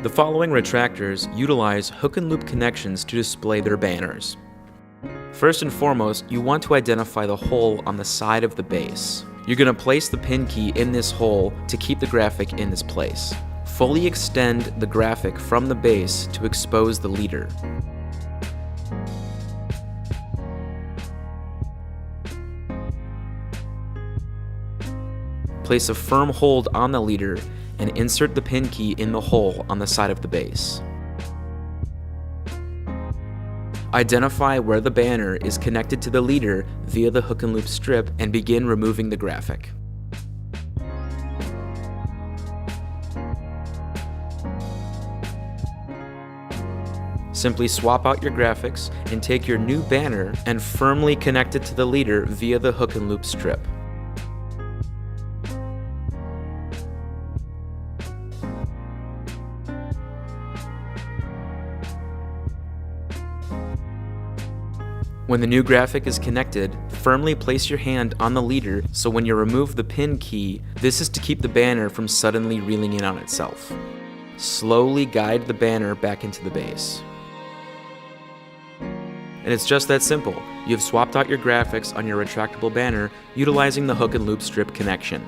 The following retractors utilize hook and loop connections to display their banners. First and foremost, you want to identify the hole on the side of the base. You're going to place the pin key in this hole to keep the graphic in this place. Fully extend the graphic from the base to expose the leader. Place a firm hold on the leader and insert the pin key in the hole on the side of the base. Identify where the banner is connected to the leader via the hook and loop strip and begin removing the graphic. Simply swap out your graphics and take your new banner and firmly connect it to the leader via the hook and loop strip. When the new graphic is connected, firmly place your hand on the leader so when you remove the pin key, this is to keep the banner from suddenly reeling in on itself. Slowly guide the banner back into the base. And it's just that simple. You have swapped out your graphics on your retractable banner utilizing the hook and loop strip connection.